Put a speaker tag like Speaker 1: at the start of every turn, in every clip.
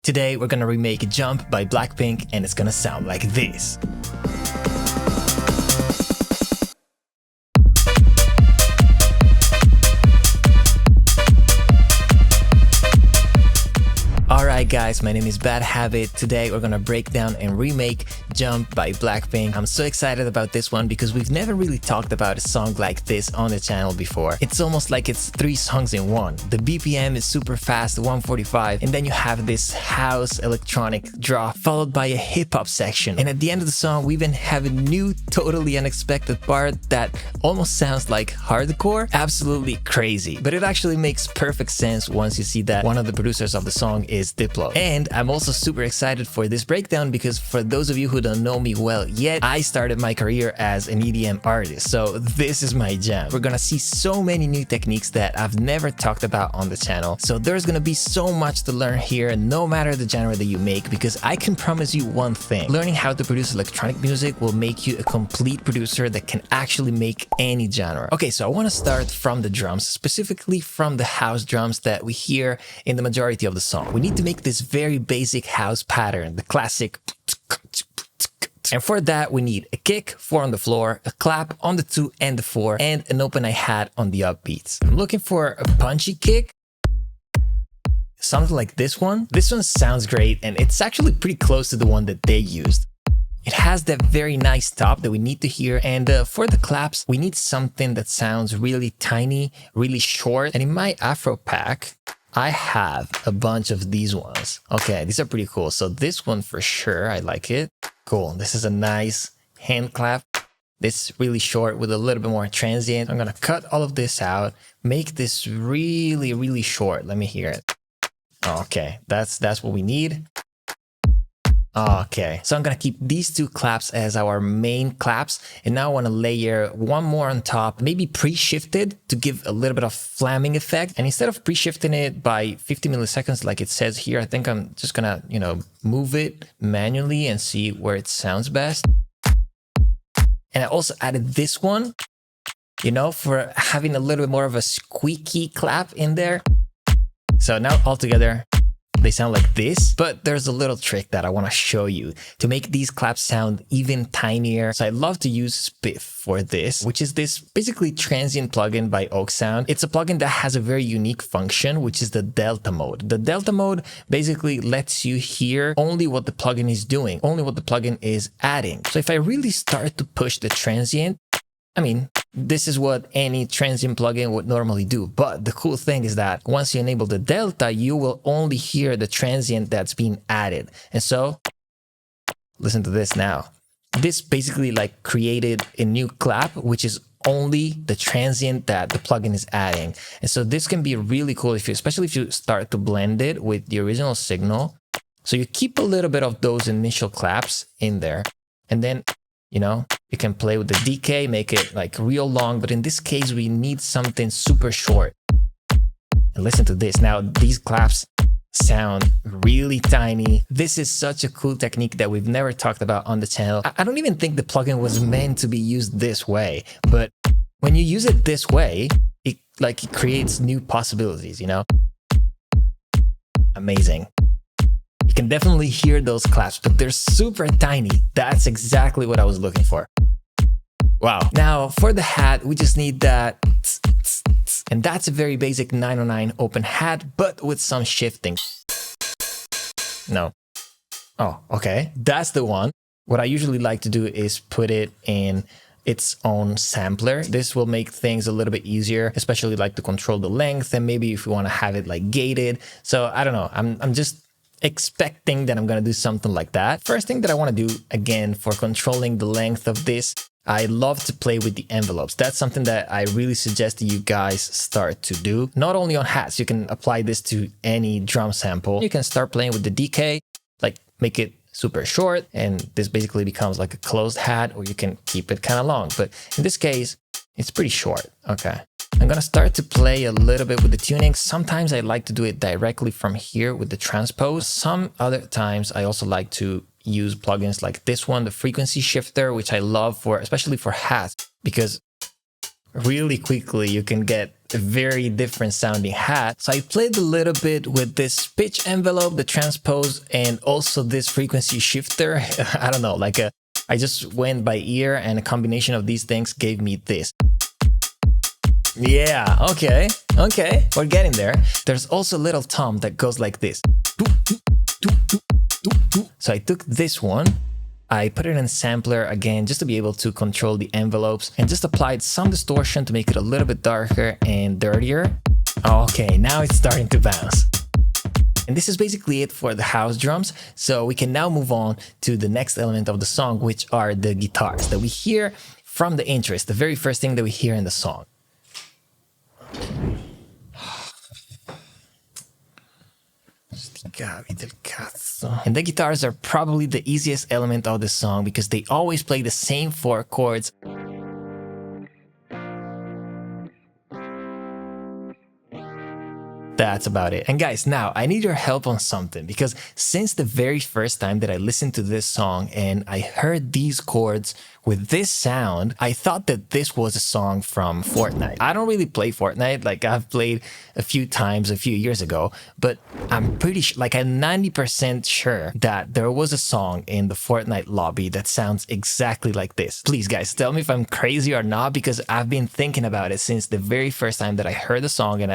Speaker 1: Today we're gonna remake Jump by BLACKPINK and it's gonna sound like this. Alright guys, my name is badhabit. Today we're gonna break down and remake Jump by BLACKPINK. I'm so excited about this one because we've never really talked about a song like this on the channel before. It's almost like it's 3 songs in one. The BPM is super fast, 145, and then you have this house electronic drop followed by a hip-hop section. And at the end of the song we even have a new totally unexpected part that almost sounds like hardcore. Absolutely crazy. But it actually makes perfect sense once you see that one of the producers of the song is Diplo. And I'm also super excited for this breakdown because for those of you who don't know me well yet, I started my career as an EDM artist, so this is my jam. We're gonna see so many new techniques that I've never talked about on the channel, so there's gonna be so much to learn here no matter the genre that you make, because I can promise you one thing: learning how to produce electronic music will make you a complete producer that can actually make any genre. Okay, so I want to start from the drums, specifically from the house drums that we hear in the majority of the song. We need to make this very basic house pattern, the classic. And for that we need a kick, 4 on the floor, a clap on the 2 and the 4, and an open hi-hat on the upbeats. I'm looking for a punchy kick, something like this one. This one sounds great and it's actually pretty close to the one that they used. It has that very nice top that we need to hear, and for the claps we need something that sounds really tiny, really short. And in my Afro pack I have a bunch of these ones. Okay, these are pretty cool. So this one for sure, I like it. Cool. This is a nice hand clap. This really short with a little bit more transient. I'm gonna cut all of this out, make this really, really short. Let me hear it. Okay, that's what we need. Okay, so I'm gonna keep these 2 claps as our main claps, and now I want to layer one more on top, maybe pre-shifted to give a little bit of flamming effect. And instead of pre-shifting it by 50 milliseconds like it says here, I think I'm just gonna, move it manually and see where it sounds best. And I also added this one, for having a little bit more of a squeaky clap in there. So now all together they sound like this, but there's a little trick that I want to show you to make these claps sound even tinier. So I love to use Spiff for this, which is this basically transient plugin by Oak Sound. It's a plugin that has a very unique function, which is the delta mode. The delta mode basically lets you hear only what the plugin is doing, only what the plugin is adding. So if I really start to push the transient, this is what any transient plugin would normally do. But the cool thing is that once you enable the delta, you will only hear the transient that's being added. And so listen to this now. This basically created a new clap, which is only the transient that the plugin is adding. And so this can be really cool especially if you start to blend it with the original signal. So you keep a little bit of those initial claps in there, and then you can play with the decay, make it real long, but in this case we need something super short. And listen to this. Now these claps sound really tiny. This is such a cool technique that we've never talked about on the channel. I don't even think the plugin was meant to be used this way, but when you use it this way, it creates new possibilities, Amazing. You can definitely hear those claps, but they're super tiny. That's exactly what I was looking for. Wow. Now for the hat, we just need that. And that's a very basic 909 open hat, but with some shifting. No. Oh, okay. That's the one. What I usually like to do is put it in its own sampler. This will make things a little bit easier, especially to control the length, and maybe if you want to have it gated. So I don't know. I'm just expecting that I'm gonna do something like that. First thing that I want to do, again, for controlling the length of this, I love to play with the envelopes. That's something that I really suggest that you guys start to do. Not only on hats, you can apply this to any drum sample. You can start playing with the decay, make it super short, and this basically becomes a closed hat, or you can keep it kind of long. But in this case, it's pretty short. Okay. I'm gonna start to play a little bit with the tuning. Sometimes I like to do it directly from here with the transpose. Some other times I also like to use plugins like this one, the frequency shifter, which I love especially for hats, because really quickly you can get a very different sounding hat. So I played a little bit with this pitch envelope, the transpose, and also this frequency shifter. I don't know, I just went by ear, and a combination of these things gave me this. Yeah, okay, we're getting there. There's also a little tom that goes like this. So I took this one, I put it in a sampler again just to be able to control the envelopes, and just applied some distortion to make it a little bit darker and dirtier. Okay, now it's starting to bounce. And this is basically it for the house drums. So we can now move on to the next element of the song, which are the guitars that we hear from the intro. It's the very first thing that we hear in the song. And the guitars are probably the easiest element of the song because they always play the same 4 chords. That's about it. And guys, now I need your help on something, because since the very first time that I listened to this song and I heard these chords with this sound, I thought that this was a song from Fortnite. I don't really play Fortnite, I've played a few times a few years ago, but I'm pretty sure, I'm 90% sure that there was a song in the Fortnite lobby that sounds exactly like this. Please guys, tell me if I'm crazy or not, because I've been thinking about it since the very first time that I heard the song, and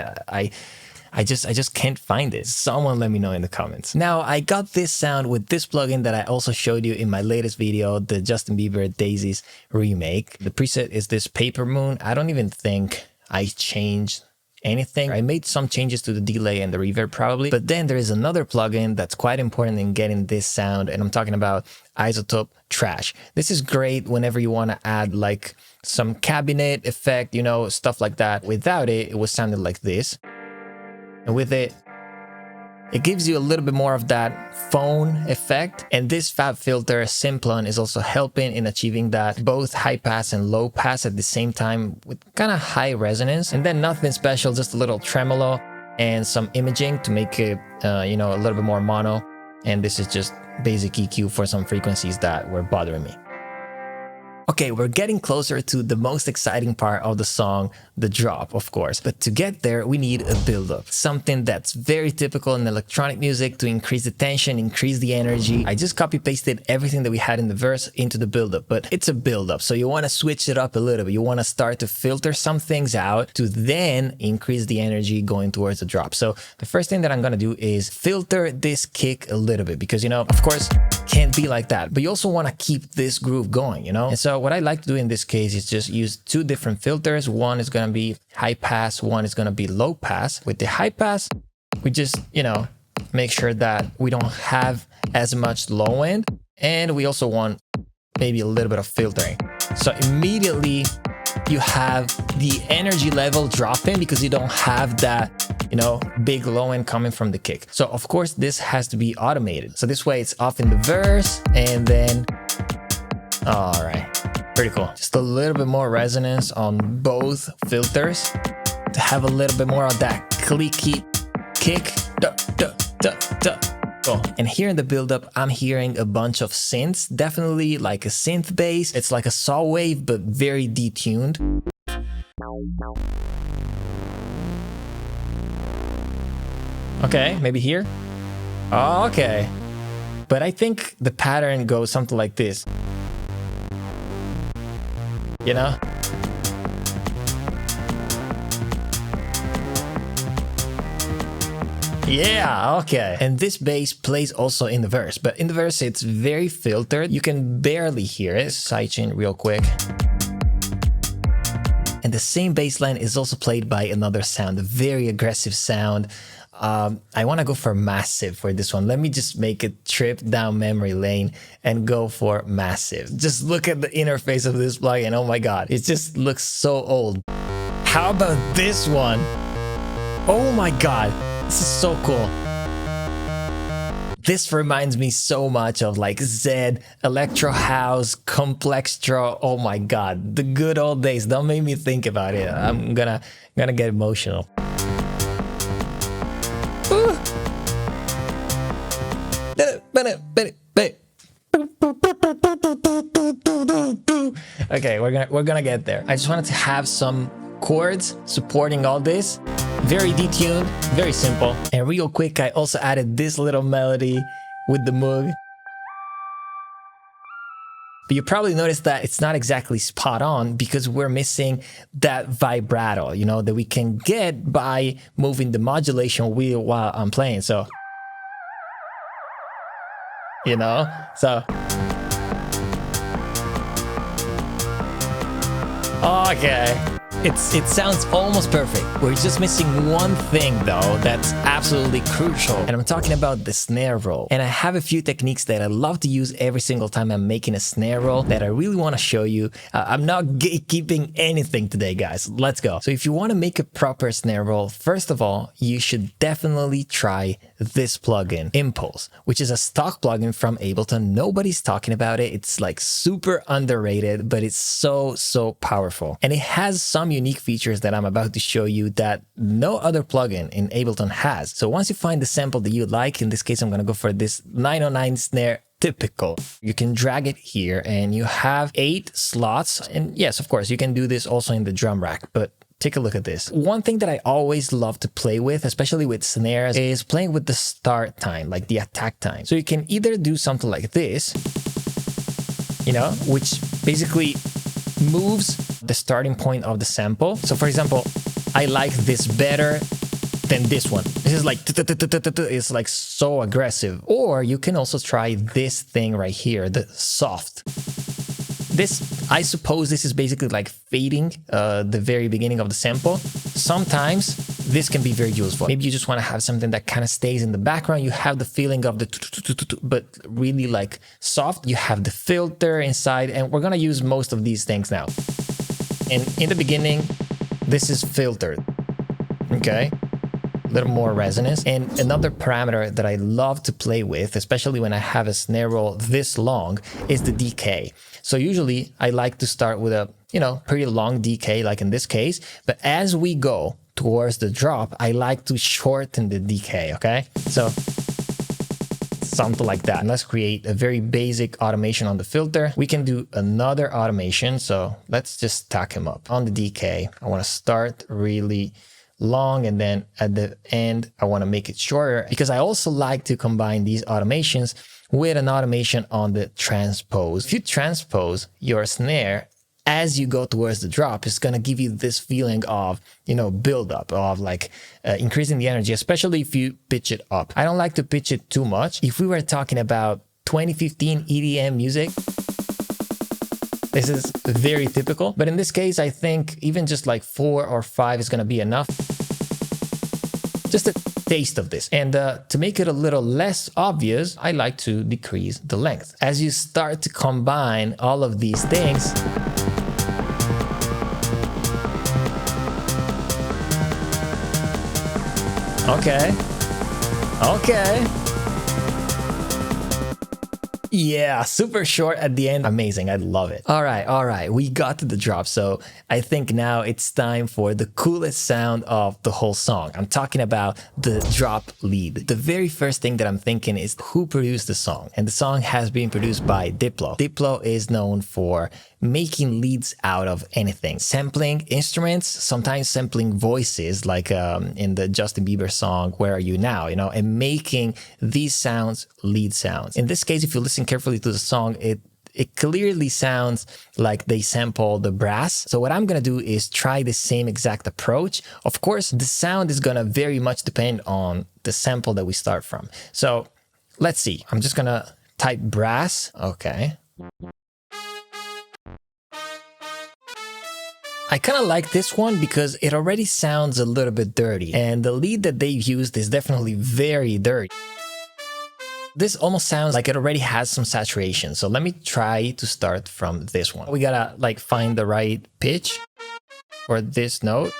Speaker 1: I just can't find it. Someone let me know in the comments. Now, I got this sound with this plugin that I also showed you in my latest video, the Justin Bieber Daisies remake. The preset is this Paper Moon. I don't even think I changed anything. I made some changes to the delay and the reverb probably, but then there is another plugin that's quite important in getting this sound, and I'm talking about Isotope Trash. This is great whenever you want to add some cabinet effect, stuff like that. Without it, it was sounded like this. And with it, it gives you a little bit more of that phone effect. And this Fab Filter Simplon is also helping in achieving that, both high pass and low pass at the same time with kind of high resonance. And then nothing special, just a little tremolo and some imaging to make it, a little bit more mono. And this is just basic EQ for some frequencies that were bothering me. Okay, we're getting closer to the most exciting part of the song, the drop, of course. But to get there, we need a build-up. Something that's very typical in electronic music to increase the tension, increase the energy. I just copy-pasted everything that we had in the verse into the build-up, but it's a build-up, so you want to switch it up a little bit. You want to start to filter some things out to then increase the energy going towards the drop. So the first thing that I'm going to do is filter this kick a little bit because, of course, can't be like that, but you also want to keep this groove going, And so what I like to do in this case is just use 2 different filters. One is going to be high pass, one is going to be low pass. With the high pass, we just, make sure that we don't have as much low end, and we also want maybe a little bit of filtering. So immediately you have the energy level dropping because you don't have that, big low end coming from the kick. So of course this has to be automated. So this way it's off in the verse, and then, all right, pretty cool. Just a little bit more resonance on both filters to have a little bit more of that clicky kick. Cool. And here in the build-up, I'm hearing a bunch of synths, definitely like a synth bass. It's like a saw wave, but very detuned. Okay, maybe here. Oh, okay. But I think the pattern goes something like this. Yeah, okay. And this bass plays also in the verse, but in the verse it's very filtered. You can barely hear it. Sidechain real quick. And the same bass line is also played by another sound, a very aggressive sound. I want to go for massive for this one. Let me just make a trip down memory lane and go for massive. Just look at the interface of this plugin. Oh my god, it just looks so old. How about this one? Oh my god, this is so cool. This reminds me so much of Zed, Electro House, Complex Draw. Oh my god, the good old days. Don't make me think about it. I'm gonna get emotional. Okay, we're gonna get there. I just wanted to have some chords supporting all this. Very detuned, very simple. And real quick, I also added this little melody with the Moog. But you probably noticed that it's not exactly spot on because we're missing that vibrato, you know, that we can get by moving the modulation wheel while I'm playing. So, you know, so. Okay. It sounds almost perfect. We're just missing one thing though that's absolutely crucial. And I'm talking about the snare roll. And I have a few techniques that I love to use every single time I'm making a snare roll that I really want to show you. I'm not gatekeeping anything today, guys. Let's go. So if you want to make a proper snare roll, first of all, you should definitely try this plugin, Impulse, which is a stock plugin from Ableton. Nobody's talking about it. It's like super underrated, but it's so powerful. And it has some unique features that I'm about to show you that no other plugin in Ableton has. So once you find the sample that you like, in this case, I'm going to go for this 909 snare typical. You can drag it here and you have 8 slots. And yes, of course, you can do this also in the drum rack, but take a look at this. One thing that I always love to play with, especially with snares, is playing with the start time, like the attack time. So you can either do something like this, you know, which basically moves the starting point of the sample. So for example, I like this better than this one. This is like, it's like so aggressive. Or you can also try this thing right here, the soft. This, I suppose this is basically like fading the very beginning of the sample. Sometimes this can be very useful. Maybe you just want to have something that kind of stays in the background. You have the feeling of the but really like soft. You have the filter inside, and we're gonna use most of these things now. And in the beginning, this is filtered, okay? A little more resonance. And another parameter that I love to play with, especially when I have a snare roll this long, is the decay. So usually I like to start with a, you know, pretty long decay, like in this case. But as we go towards the drop, I like to shorten the decay, okay? So something like that. And let's create a very basic automation on the filter. We can do another automation. So let's just stack them up. On the decay, I want to start really long, and then at the end, I want to make it shorter, because I also like to combine these automations with an automation on the transpose. If you transpose your snare as you go towards the drop, it's going to give you this feeling of, you know, build up, of like increasing the energy, especially if you pitch it up. I don't like to pitch it too much. If we were talking about 2015 EDM music, this is very typical. But in this case, I think even just like 4 or 5 is going to be enough. Just a taste of this. And to make it a little less obvious, I like to decrease the length. As you start to combine all of these things, okay. Yeah, super short at the end. Amazing. I love it. All right. We got to the drop. So I think now it's time for the coolest sound of the whole song. I'm talking about the drop lead. The very first thing that I'm thinking is who produced the song. And the song has been produced by Diplo. Diplo is known for making leads out of anything. Sampling instruments, sometimes sampling voices, like in the Justin Bieber song, Where Are You Now, you know, and making these sounds lead sounds. In this case, if you listen carefully to the song, it clearly sounds like they sample the brass. So what I'm gonna do is try the same exact approach. Of course, the sound is gonna very much depend on the sample that we start from. So let's see. I'm just gonna type brass. Okay. I kind of like this one because it already sounds a little bit dirty, and the lead that they've used is definitely very dirty. This almost sounds like it already has some saturation. So let me try to start from this one. We gotta like find the right pitch for this note.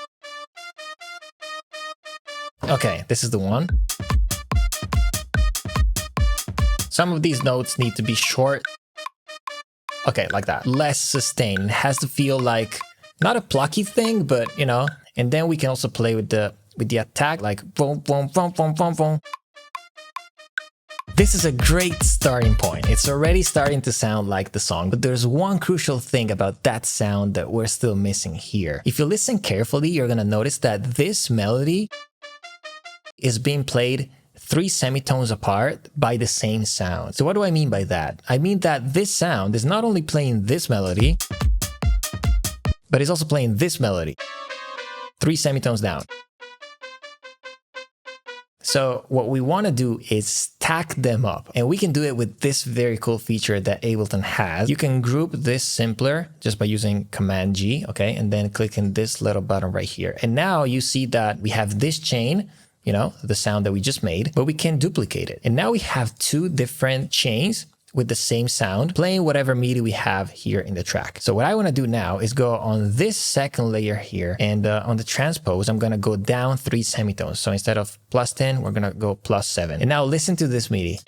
Speaker 1: Okay, this is the one. Some of these notes need to be short. Okay, like that. Less sustained. It has to feel like not a plucky thing, but you know. And then we can also play with the attack, like boom, boom, boom, boom, boom, boom. This is a great starting point. It's already starting to sound like the song, but there's one crucial thing about that sound that we're still missing here. If you listen carefully, you're gonna notice that this melody is being played 3 semitones apart by the same sound. So what do I mean by that? I mean that this sound is not only playing this melody, but it's also playing this melody 3 semitones down. So what we want to do is stack them up, and we can do it with this very cool feature that Ableton has. You can group this simpler just by using Command G, okay, and then clicking this little button right here. And now you see that we have this chain, you know, the sound that we just made, but we can duplicate it. And now we have 2 different chains with the same sound, playing whatever MIDI we have here in the track. So what I want to do now is go on this second layer here, and on the transpose, I'm going to go down 3 semitones. So instead of +10, we're going to go +7. And now listen to this MIDI.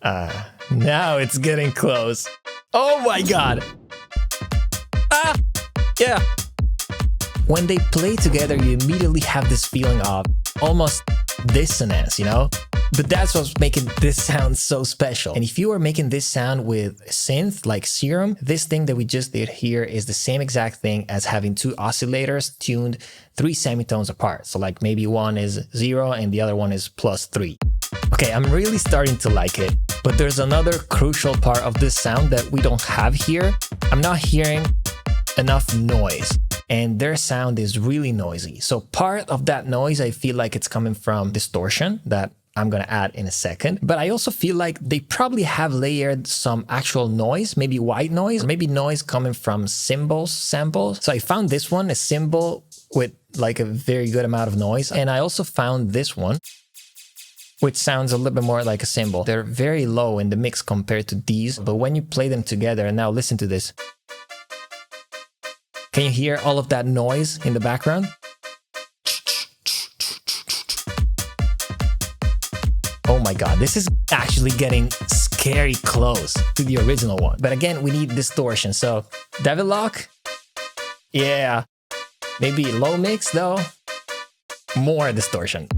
Speaker 1: Now it's getting close. Oh my God. Ah, yeah. When they play together, you immediately have this feeling of almost dissonance, you know? But that's what's making this sound so special. And if you are making this sound with a synth like Serum, this thing that we just did here is the same exact thing as having 2 oscillators tuned 3 semitones apart. So like maybe one is 0 and the other one is +3. Okay, I'm really starting to like it, but there's another crucial part of this sound that we don't have here. I'm not hearing enough noise, and their sound is really noisy. So part of that noise, I feel like it's coming from distortion that I'm gonna add in a second, but I also feel like they probably have layered some actual noise, maybe white noise, or maybe noise coming from cymbals samples. So I found this one, a cymbal with like a very good amount of noise, and I also found this one, which sounds a little bit more like a cymbal. They're very low in the mix compared to these, but when you play them together, and now listen to this. Can you hear all of that noise in the background? Oh my God, this is actually getting scary close to the original one. But again, we need distortion. So Devil Lock, yeah, maybe low mix though, more distortion.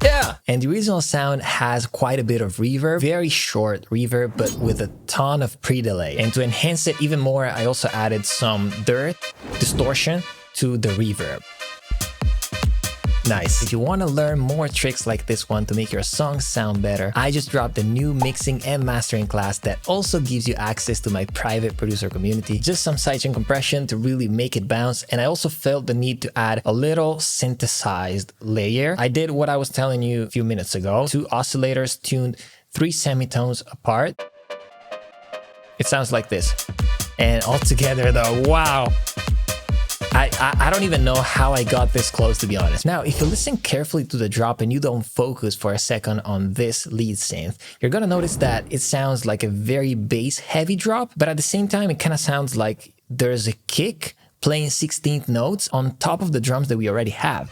Speaker 1: Yeah, and the original sound has quite a bit of reverb, very short reverb, but with a ton of pre-delay. And to enhance it even more, I also added some dirt distortion to the reverb. Nice. If you want to learn more tricks like this one to make your songs sound better, I just dropped a new mixing and mastering class that also gives you access to my private producer community. Just some sidechain compression to really make it bounce, and I also felt the need to add a little synthesized layer. I did what I was telling you a few minutes ago. 2 oscillators tuned 3 semitones apart. It sounds like this. And all together though, wow. I don't even know how I got this close, to be honest. Now, if you listen carefully to the drop and you don't focus for a second on this lead synth, you're gonna notice that it sounds like a very bass heavy drop, but at the same time, it kind of sounds like there's a kick playing 16th notes on top of the drums that we already have.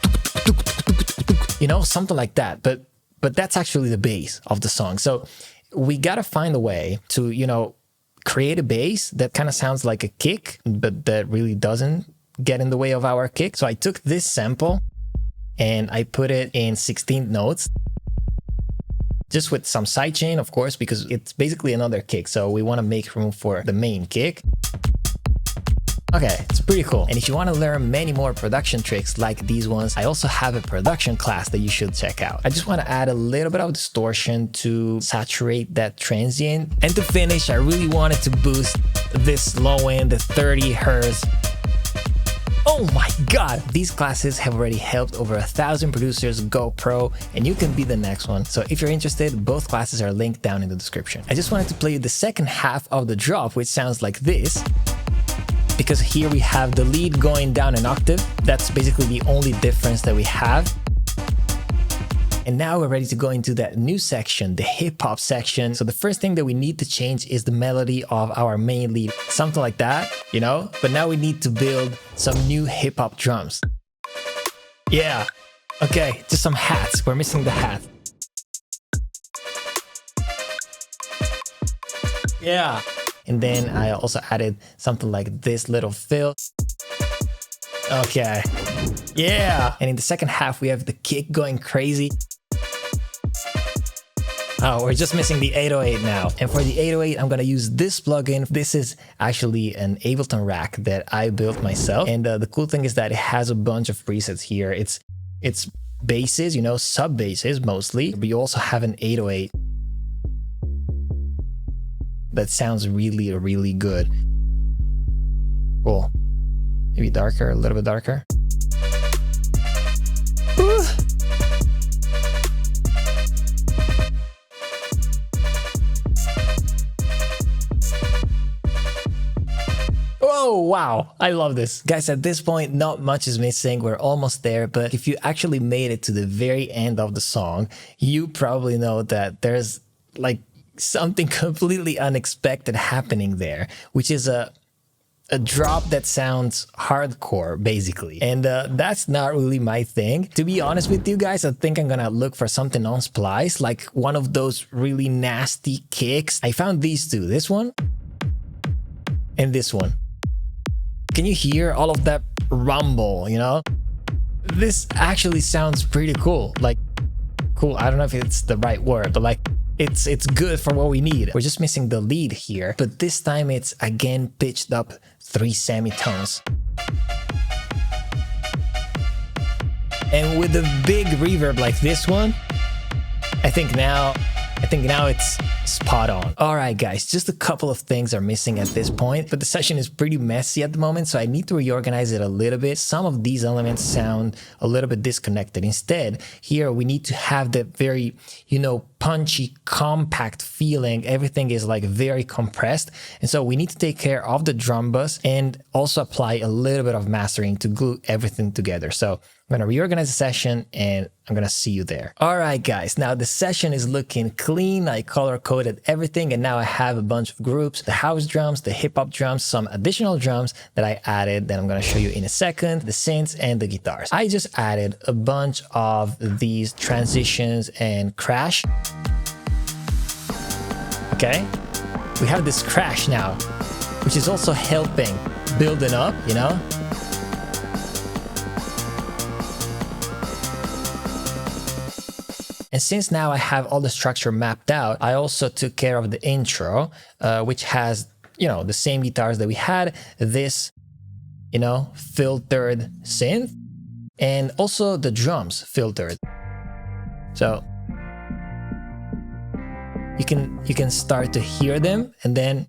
Speaker 1: You know, something like that. But that's actually the bass of the song. So we gotta find a way to, you know, create a bass that kind of sounds like a kick, but that really doesn't get in the way of our kick. So I took this sample and I put it in 16th notes, just with some sidechain, of course, because it's basically another kick. So we want to make room for the main kick. Okay, it's pretty cool. And if you want to learn many more production tricks like these ones, I also have a production class that you should check out. I just want to add a little bit of distortion to saturate that transient. And to finish, I really wanted to boost this low end, the 30 Hertz. Oh my God, these classes have already helped over 1,000 producers go pro, and you can be the next one. So if you're interested, both classes are linked down in the description. I just wanted to play you the second half of the drop, which sounds like this, because here we have the lead going down an octave. That's basically the only difference that we have. And now we're ready to go into that new section, the hip hop section. So the first thing that we need to change is the melody of our main lead. Something like that, you know? But now we need to build some new hip hop drums. Yeah. Okay, just some hats. We're missing the hat. Yeah. And then I also added something like this little fill. Okay. Yeah. And in the second half, we have the kick going crazy. Oh, we're just missing the 808 now. And for the 808, I'm gonna use this plugin. This is actually an Ableton rack that I built myself. And the cool thing is that it has a bunch of presets here. It's basses, you know, sub basses mostly, but you also have an 808 that sounds really, really good. Cool. Maybe darker, a little bit darker. Woo. Oh, wow. I love this. Guys, at this point, not much is missing. We're almost there. But if you actually made it to the very end of the song, you probably know that there's like something completely unexpected happening there, which is a drop that sounds hardcore, basically. And that's not really my thing. To be honest with you guys, I think I'm gonna look for something on Splice, like one of those really nasty kicks. I found these two, this one and this one. Can you hear all of that rumble, you know? This actually sounds pretty cool. Like, cool, I don't know if it's the right word, but like, it's good for what we need. We're just missing the lead here, but this time it's again pitched up 3 semitones. And with a big reverb like this one, I think now it's spot on. All right, guys, just a couple of things are missing at this point, but the session is pretty messy at the moment, so I need to reorganize it a little bit. Some of these elements sound a little bit disconnected. Instead, here we need to have that very, you know, punchy, compact feeling. Everything is like very compressed. And so we need to take care of the drum bus and also apply a little bit of mastering to glue everything together. So I'm gonna reorganize the session and I'm gonna see you there. All right, guys, now the session is looking clean. I color coded everything and now I have a bunch of groups, the house drums, the hip hop drums, some additional drums that I added that I'm gonna show you in a second, the synths and the guitars. I just added a bunch of these transitions and crash. Okay, we have this crash now, which is also helping building up, you know? And since now I have all the structure mapped out, I also took care of the intro, which has, you know, the same guitars that we had, this, you know, filtered synth, and also the drums filtered. So you can start to hear them, and then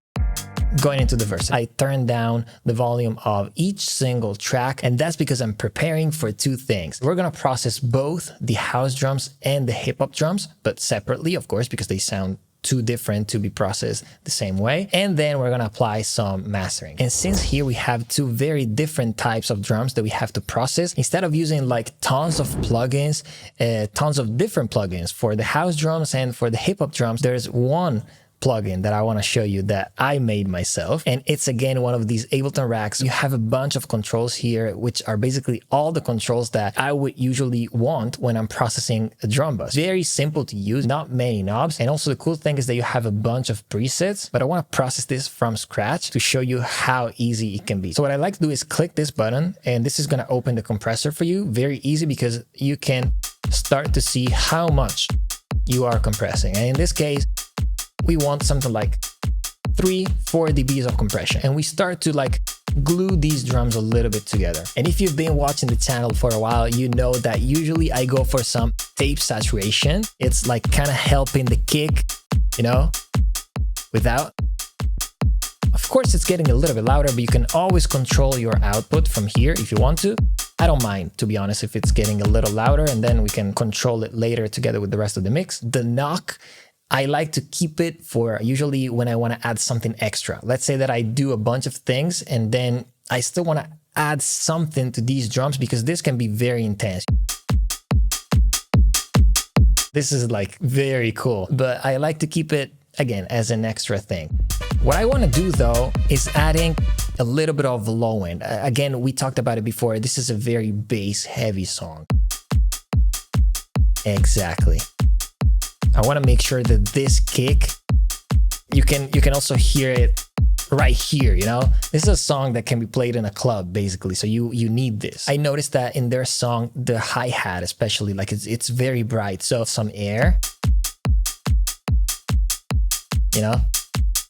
Speaker 1: going into the verse, I turned down the volume of each single track, and that's because I'm preparing for two things. We're gonna process both the house drums and the hip hop drums, but separately, of course, because they sound too different to be processed the same way. And then we're gonna apply some mastering. And since here we have two very different types of drums that we have to process, instead of using like tons of plugins, tons of different plugins for the house drums and for the hip hop drums, there's one plugin that I want to show you that I made myself, and it's again one of these Ableton racks. You have a bunch of controls here, which are basically all the controls that I would usually want when I'm processing a drum bus. Very simple to use, not many knobs, and also the cool thing is that you have a bunch of presets, but I want to process this from scratch to show you how easy it can be. So what I like to do is click this button, and this is going to open the compressor for you. Very easy because you can start to see how much you are compressing, and in this case we want something like 3-4 dBs of compression, and we start to like glue these drums a little bit together. And if you've been watching the channel for a while, you know that usually I go for some tape saturation. It's like kind of helping the kick, you know, without. Of course, it's getting a little bit louder, but you can always control your output from here if you want to. I don't mind, to be honest, if it's getting a little louder, and then we can control it later together with the rest of the mix. The knock, I like to keep it for usually when I want to add something extra. Let's say that I do a bunch of things and then I still want to add something to these drums because this can be very intense. This is like very cool, but I like to keep it again as an extra thing. What I want to do though is adding a little bit of low end. Again, we talked about it before. This is a very bass heavy song. Exactly. I want to make sure that this kick, you can also hear it right here, you know? This is a song that can be played in a club, basically, so you need this. I noticed that in their song, the hi-hat especially, like it's very bright, so some air, you know?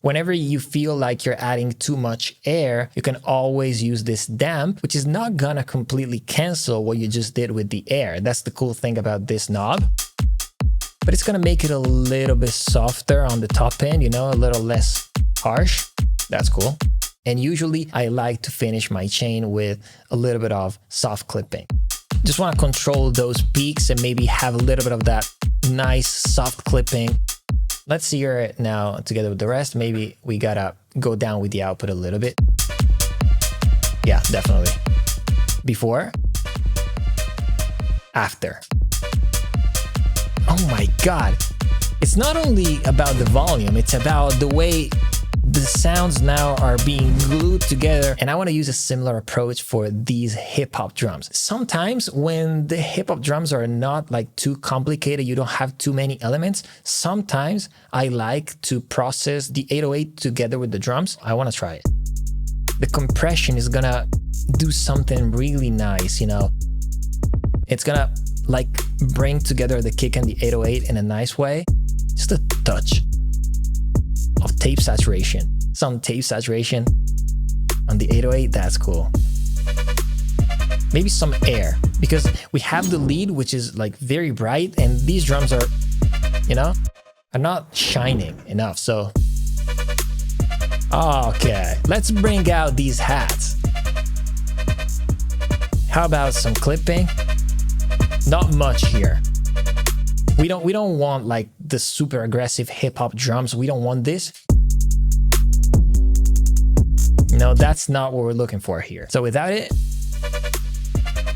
Speaker 1: Whenever you feel like you're adding too much air, you can always use this damp, which is not gonna completely cancel what you just did with the air. That's the cool thing about this knob. But it's gonna make it a little bit softer on the top end, you know, a little less harsh. That's cool. And usually I like to finish my chain with a little bit of soft clipping. Just wanna control those peaks and maybe have a little bit of that nice soft clipping. Let's hear it now together with the rest. Maybe we gotta go down with the output a little bit. Yeah, definitely. Before. After. Oh my God. It's not only about the volume, it's about the way the sounds now are being glued together. And I want to use a similar approach for these hip-hop drums. Sometimes when the hip-hop drums are not like too complicated, you don't have too many elements, sometimes I like to process the 808 together with the drums. I want to try it. The compression is gonna do something really nice, you know. It's gonna like bring together the kick and the 808 in a nice way. Just a touch of tape saturation. Some tape saturation on the 808, that's cool. Maybe some air, because we have the lead, which is like very bright, and these drums are, you know, are not shining enough, so. Okay, let's bring out these hats. How about some clipping? Not much here. We don't want like the super aggressive hip-hop drums. We don't want this. No, that's not what we're looking for here. So without it,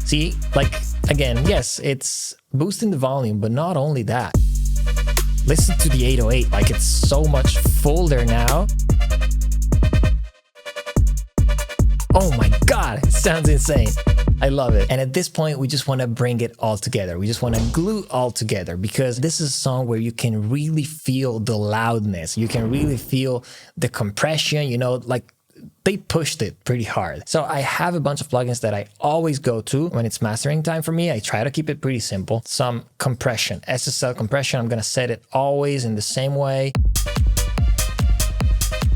Speaker 1: see, like, again, yes, it's boosting the volume, but not only that. Listen to the 808, like it's so much fuller now. Oh my God, it sounds insane. I love it. And at this point, we just want to bring it all together. We just want to glue all together, because this is a song where you can really feel the loudness. You can really feel the compression, you know, like they pushed it pretty hard. So I have a bunch of plugins that I always go to when it's mastering time for me. I try to keep it pretty simple. Some compression, SSL compression. I'm going to set it always in the same way.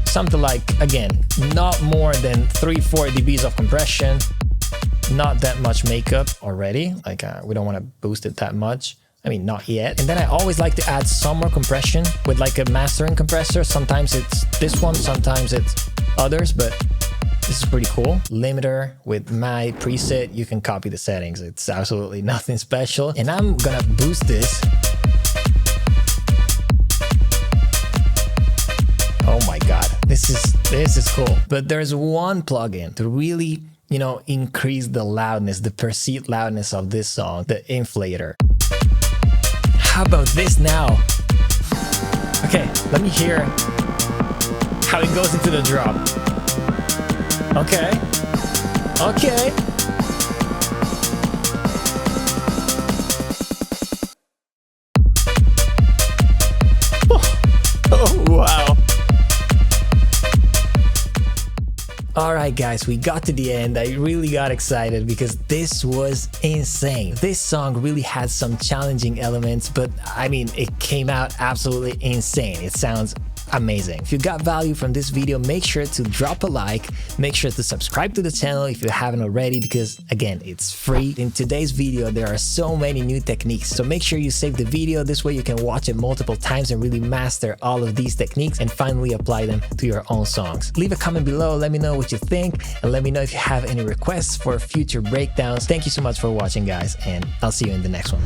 Speaker 1: Something like, again, not more than 3-4 dBs of compression. Not that much makeup already. Like we don't want to boost it that much. I mean, not yet. And then I always like to add some more compression with like a mastering compressor. Sometimes it's this one, sometimes it's others, but this is pretty cool. Limiter with my preset. You can copy the settings. It's absolutely nothing special. And I'm gonna boost this. Oh my God, this is cool. But there's one plugin to really, you know, increase the loudness, the perceived loudness of this song, the inflator. How about this now? Okay, let me hear how it goes into the drop. Okay, okay. Oh, wow. Alright guys, we got to the end. I really got excited because this was insane. This song really had some challenging elements, but I mean, it came out absolutely insane. It sounds amazing. If you got value from this video, make sure to drop a like, make sure to subscribe to the channel if you haven't already, because again, it's free. In today's video, there are so many new techniques, so make sure you save the video. This way you can watch it multiple times and really master all of these techniques and finally apply them to your own songs. Leave a comment below, let me know what you think, and let me know if you have any requests for future breakdowns. Thank you so much for watching guys, and I'll see you in the next one.